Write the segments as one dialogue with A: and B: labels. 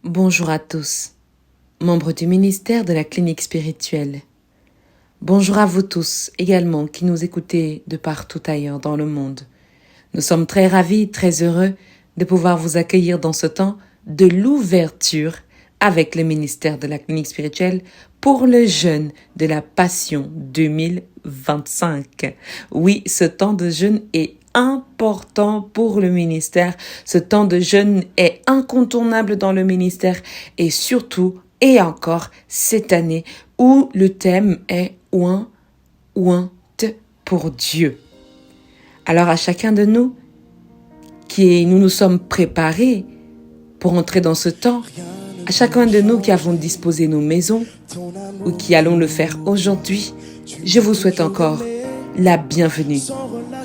A: Bonjour à tous, membres du ministère de la clinique spirituelle. Bonjour à vous tous également qui nous écoutez de partout ailleurs dans le monde. Nous sommes très ravis, très heureux de pouvoir vous accueillir dans ce temps de l'ouverture avec le ministère de la clinique spirituelle pour le jeûne de la Passion 2025. Oui, ce temps de jeûne est important pour le ministère. Ce temps de jeûne est incontournable dans le ministère et surtout et encore cette année où le thème est oint pour Dieu. Alors à chacun de nous nous nous sommes préparés pour entrer dans ce temps, à chacun de nous qui avons disposé nos maisons ou qui allons le faire aujourd'hui, je vous souhaite encore la bienvenue.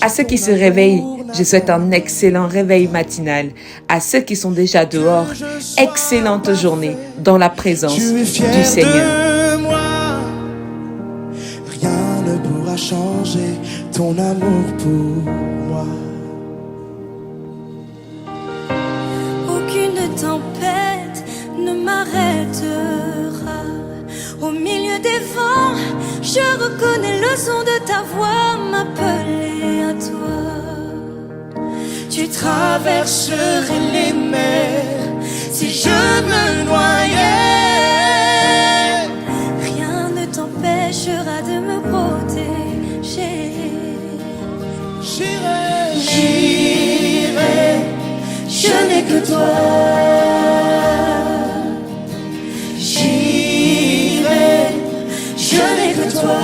A: À ceux qui se réveillent, je souhaite un excellent réveil matinal. À ceux qui sont déjà dehors, excellente journée dans la présence du Seigneur.
B: De moi, rien ne pourra changer ton amour pour moi.
C: Aucune tempête ne m'arrêtera. Au milieu des vents, je reconnais le son de ta voix m'appeler à toi.
B: Tu traverserais les mers si je me noyais.
C: Rien ne t'empêchera de me protéger.
B: J'irai, je n'ai que toi. Je n'ai que toi.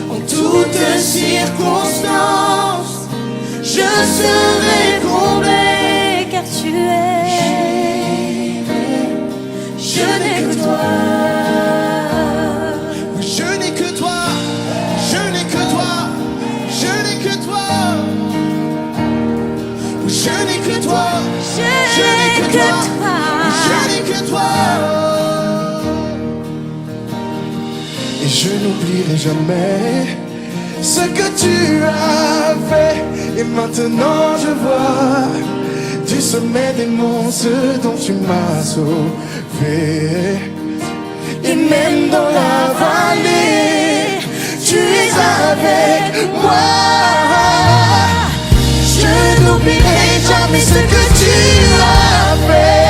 B: En toutes circonstances, je serai comblé
C: Car tu es,
B: je n'ai que toi. Je n'ai que toi. Je n'ai que toi. Je n'ai que toi. Je n'ai que toi.
C: je n'ai que toi.
B: Je n'ai que toi. Et je n'oublierai jamais ce que tu as fait. Et maintenant je vois du sommet des monts ce dont tu m'as sauvé. Et même dans la vallée, tu es avec moi. Je n'oublierai jamais ce que tu as fait.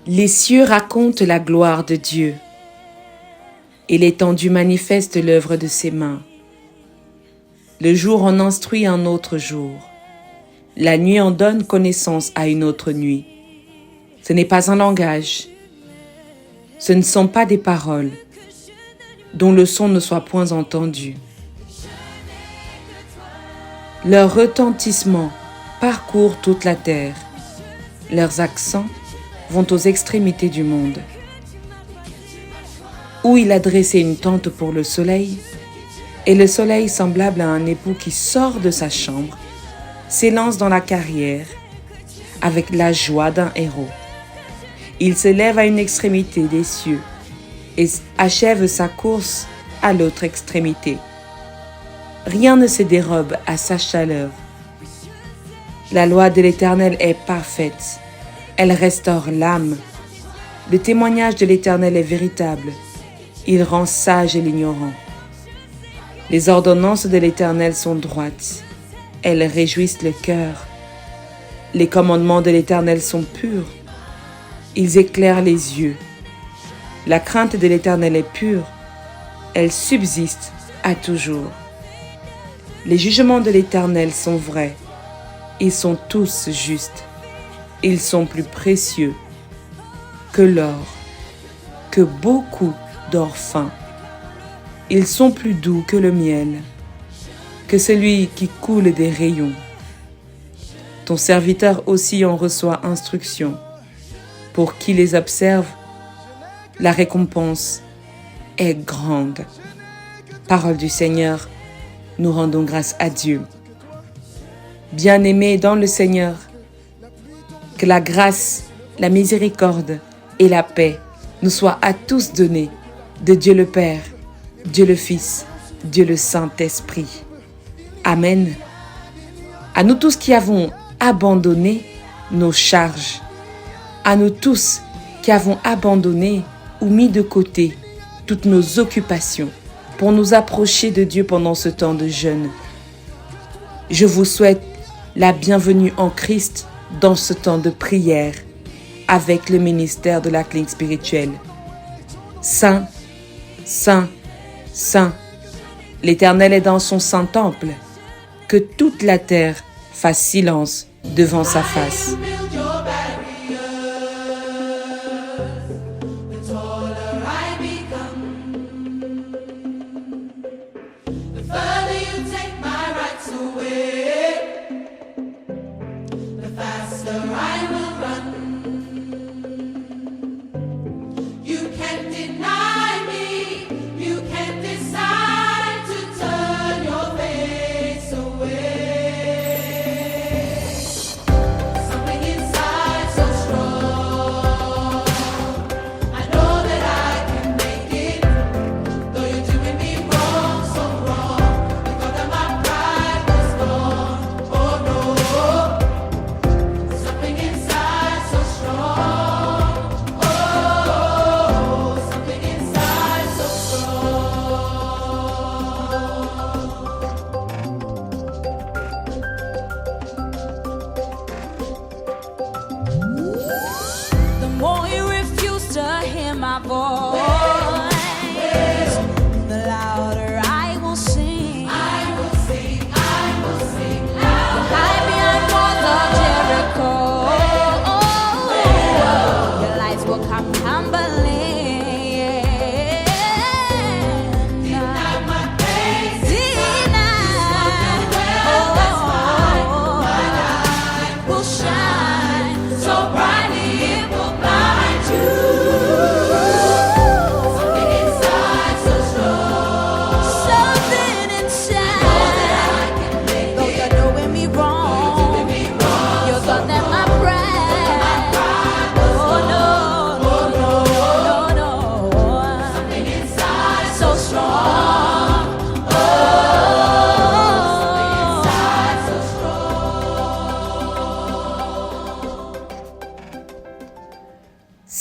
A: Les cieux racontent la gloire de Dieu, et l'étendue manifeste l'œuvre de ses mains. Le jour en instruit un autre jour, la nuit en donne connaissance à une autre nuit. Ce n'est pas un langage, ce ne sont pas des paroles, dont le son ne soit point entendu. Leur retentissement parcourt toute la terre, leurs accents vont aux extrémités du monde. Où il a dressé une tente pour le soleil, et le soleil, semblable à un époux qui sort de sa chambre, s'élance dans la carrière avec la joie d'un héros. Il se lève à une extrémité des cieux et achève sa course à l'autre extrémité. Rien ne se dérobe à sa chaleur. La loi de l'Éternel est parfaite. Elle restaure l'âme. Le témoignage de l'Éternel est véritable. Il rend sage l'ignorant. Les ordonnances de l'Éternel sont droites. Elles réjouissent le cœur. Les commandements de l'Éternel sont purs. Ils éclairent les yeux. La crainte de l'Éternel est pure. Elle subsiste à toujours. Les jugements de l'Éternel sont vrais. Ils sont tous justes. Ils sont plus précieux que l'or que beaucoup d'orphins. Ils sont plus doux que le miel, que celui qui coule des rayons. Ton serviteur aussi en reçoit instruction. Pour qui les observe, la récompense est grande. Parole du Seigneur, nous rendons grâce à Dieu. Bien-aimés dans le Seigneur, que la grâce, la miséricorde et la paix nous soient à tous données de Dieu le Père, Dieu le Fils, Dieu le Saint-Esprit. Amen. À nous tous qui avons abandonné nos charges, à nous tous qui avons abandonné ou mis de côté toutes nos occupations pour nous approcher de Dieu pendant ce temps de jeûne. Je vous souhaite la bienvenue en Christ dans ce temps de prière avec le ministère de la clinique spirituelle. Saint, Saint, Saint, l'Éternel est dans son saint temple. Que toute la terre fasse silence devant sa face.
C: My voice, the louder I will sing. I will sing, I will sing louder. Hide behind walls of Jericho. Your lights will come tumbling. Deny my praise, deny. My light will shine so brightly it will blind you.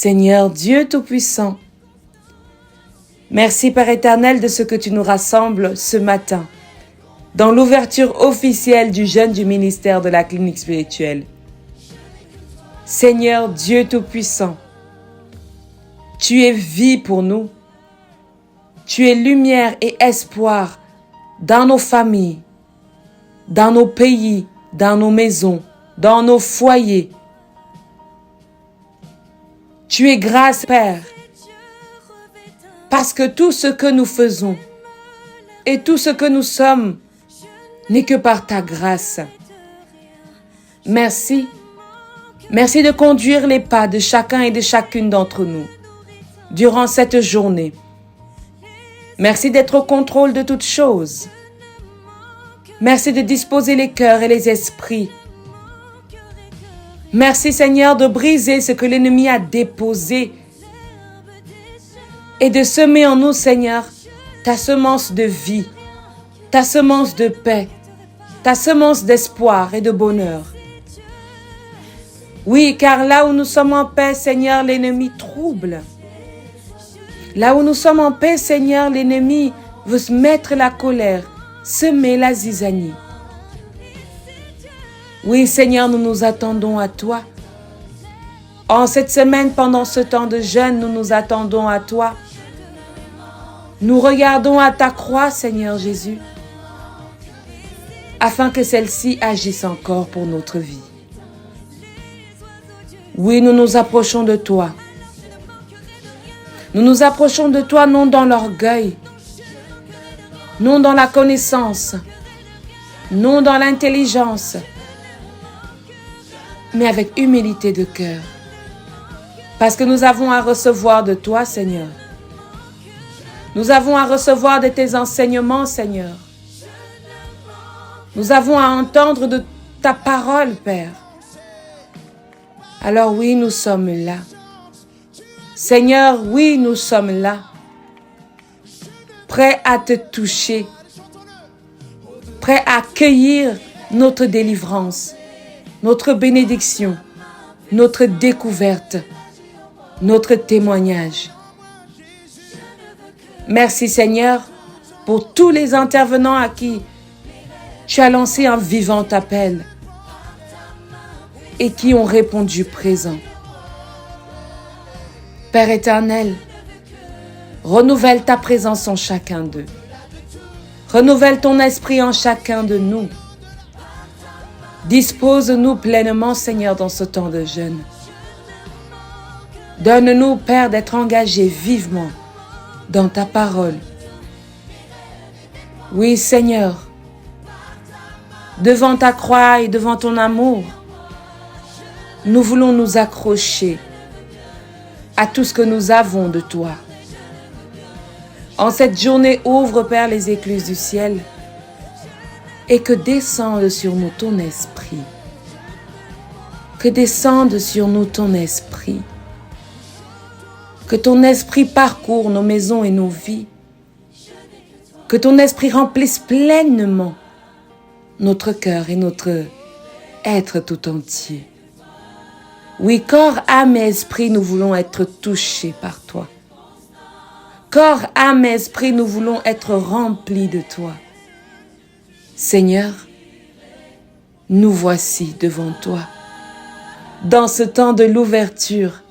A: Seigneur Dieu Tout-Puissant, merci Père éternel de ce que tu nous rassembles ce matin dans l'ouverture officielle du jeûne du ministère de la clinique spirituelle. Seigneur Dieu Tout-Puissant, tu es vie pour nous, tu es lumière et espoir dans nos familles, dans nos pays, dans nos maisons, dans nos foyers. Tu es grâce, Père, parce que tout ce que nous faisons et tout ce que nous sommes n'est que par ta grâce. Merci. Merci de conduire les pas de chacun et de chacune d'entre nous durant cette journée. Merci d'être au contrôle de toutes choses. Merci de disposer les cœurs et les esprits. Merci Seigneur de briser ce que l'ennemi a déposé et de semer en nous, Seigneur, ta semence de vie, ta semence de paix, ta semence d'espoir et de bonheur. Oui, car là où nous sommes en paix, Seigneur, l'ennemi trouble. Là où nous sommes en paix, Seigneur, l'ennemi veut se mettre la colère, semer la zizanie. Oui, Seigneur, nous nous attendons à toi. En cette semaine, pendant ce temps de jeûne, nous nous attendons à toi. Nous regardons à ta croix, Seigneur Jésus, afin que celle-ci agisse encore pour notre vie. Oui, nous nous approchons de toi. Nous nous approchons de toi non dans l'orgueil, non dans la connaissance, non dans l'intelligence, mais avec humilité de cœur. Parce que nous avons à recevoir de toi, Seigneur. Nous avons à recevoir de tes enseignements, Seigneur. Nous avons à entendre de ta parole, Père. Alors oui, nous sommes là. Seigneur, oui, nous sommes là. Prêts à te toucher. Prêts à accueillir notre délivrance, notre bénédiction, notre découverte, notre témoignage. Merci Seigneur pour tous les intervenants à qui tu as lancé un vivant appel et qui ont répondu présent. Père éternel, renouvelle ta présence en chacun d'eux. Renouvelle ton esprit en chacun de nous. Dispose-nous pleinement, Seigneur, dans ce temps de jeûne. Donne-nous, Père, d'être engagés vivement dans ta parole. Oui, Seigneur, devant ta croix et devant ton amour, nous voulons nous accrocher à tout ce que nous avons de toi. En cette journée, ouvre, Père, les écluses du ciel et que descende sur nous ton esprit. Que descende sur nous ton esprit. Que ton esprit parcourt nos maisons et nos vies. Que ton esprit remplisse pleinement notre cœur et notre être tout entier. Oui, corps, âme et esprit, nous voulons être touchés par toi. Corps, âme et esprit, nous voulons être remplis de toi. Seigneur, nous voici devant toi, dans ce temps de l'ouverture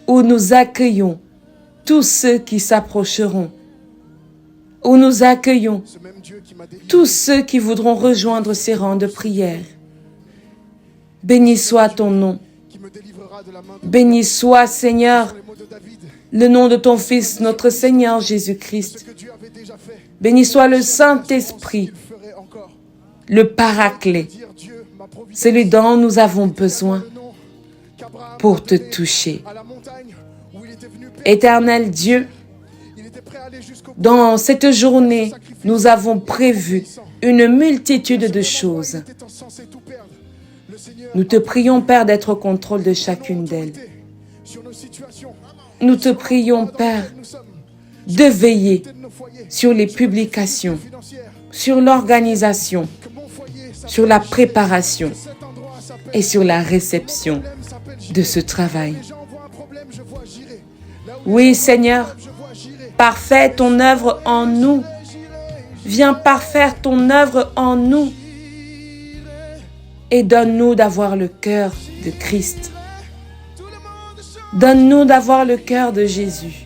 A: où nous accueillons tous ceux qui s'approcheront, où nous accueillons tous ceux qui voudront rejoindre ces rangs de prière. Béni soit ton nom. Béni soit, Seigneur, le nom de ton Fils, notre Seigneur Jésus-Christ. Béni soit le Saint-Esprit, le Paraclet, celui dont nous avons besoin pour te toucher. Éternel Dieu, dans cette journée, nous avons prévu une multitude de choses. Nous te prions, Père, d'être au contrôle de chacune d'elles. Nous te prions, Père, de veiller sur les publications, sur l'organisation, sur la préparation et sur la réception de ce travail. Oui, Seigneur, parfais ton œuvre en nous. Viens parfaire ton œuvre en nous. Et donne-nous d'avoir le cœur de Christ. Donne-nous d'avoir le cœur de Jésus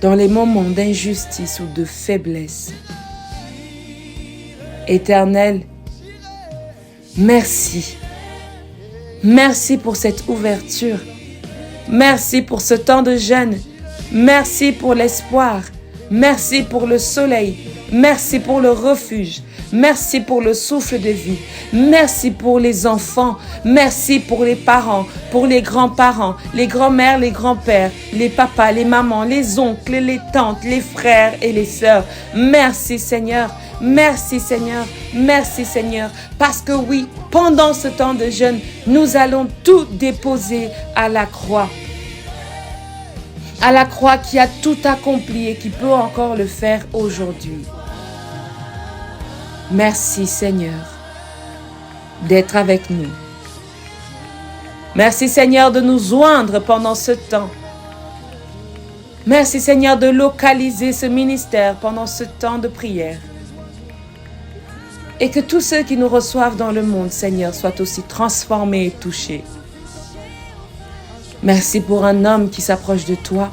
A: dans les moments d'injustice ou de faiblesse. Éternel, merci. Merci pour cette ouverture. Merci pour ce temps de jeûne. Merci pour l'espoir. Merci pour le soleil. Merci pour le refuge. Merci pour le souffle de vie. Merci pour les enfants. Merci pour les parents, pour les grands-parents, les grands-mères, les grands-pères, les papas, les mamans, les oncles, les tantes, les frères et les sœurs. Merci Seigneur. Merci Seigneur. Merci Seigneur. Parce que oui, pendant ce temps de jeûne, nous allons tout déposer à la croix. À la croix qui a tout accompli et qui peut encore le faire aujourd'hui. Merci Seigneur d'être avec nous. Merci Seigneur de nous oindre pendant ce temps. Merci Seigneur de localiser ce ministère pendant ce temps de prière. Et que tous ceux qui nous reçoivent dans le monde, Seigneur, soient aussi transformés et touchés. Merci pour un homme qui s'approche de toi.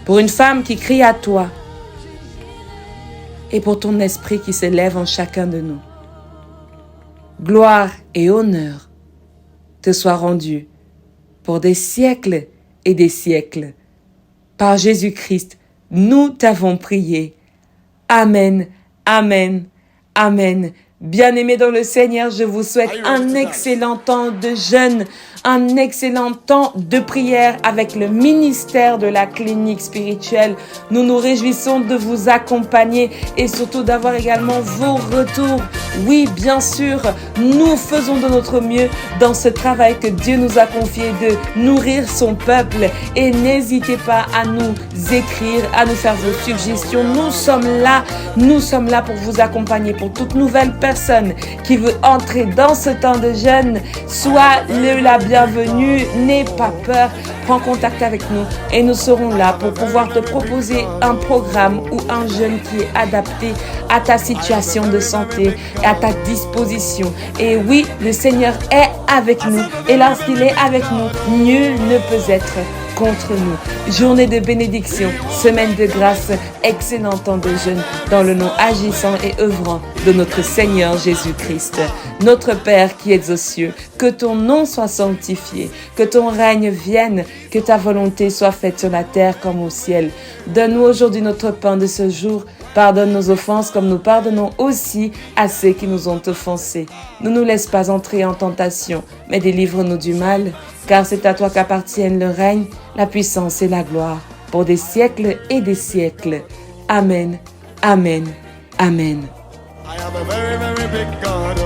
A: Pour une femme qui crie à toi. Et pour ton esprit qui s'élève en chacun de nous. Gloire et honneur te soient rendus pour des siècles et des siècles. Par Jésus-Christ, nous t'avons prié. Amen, amen, amen. Bien-aimés dans le Seigneur, je vous souhaite un excellent temps de jeûne, un excellent temps de prière avec le ministère de la clinique spirituelle. Nous nous réjouissons de vous accompagner et surtout d'avoir également vos retours. Oui, bien sûr, nous faisons de notre mieux dans ce travail que Dieu nous a confié de nourrir son peuple. Et n'hésitez pas à nous écrire, à nous faire vos suggestions. Nous sommes là pour vous accompagner, pour toute nouvelle personne qui veut entrer dans ce temps de jeûne. Sois la bienvenue, n'aie pas peur, prends contact avec nous et nous serons là pour pouvoir te proposer un programme ou un jeûne qui est adapté à ta situation de santé et à ta disposition. Et oui, le Seigneur est avec nous et lorsqu'il est avec nous, nul ne peut être contre nous. Journée de bénédiction, semaine de grâce, excellent temps de jeûne dans le nom agissant et œuvrant de notre Seigneur Jésus-Christ. Notre Père qui es aux cieux, que ton nom soit sanctifié, que ton règne vienne, que ta volonté soit faite sur la terre comme au ciel. Donne-nous aujourd'hui notre pain de ce jour. Pardonne nos offenses comme nous pardonnons aussi à ceux qui nous ont offensés. Ne nous laisse pas entrer en tentation, mais délivre-nous du mal, car c'est à toi qu'appartiennent le règne, la puissance et la gloire, pour des siècles et des siècles. Amen, amen, amen.
B: I have a very, very big God.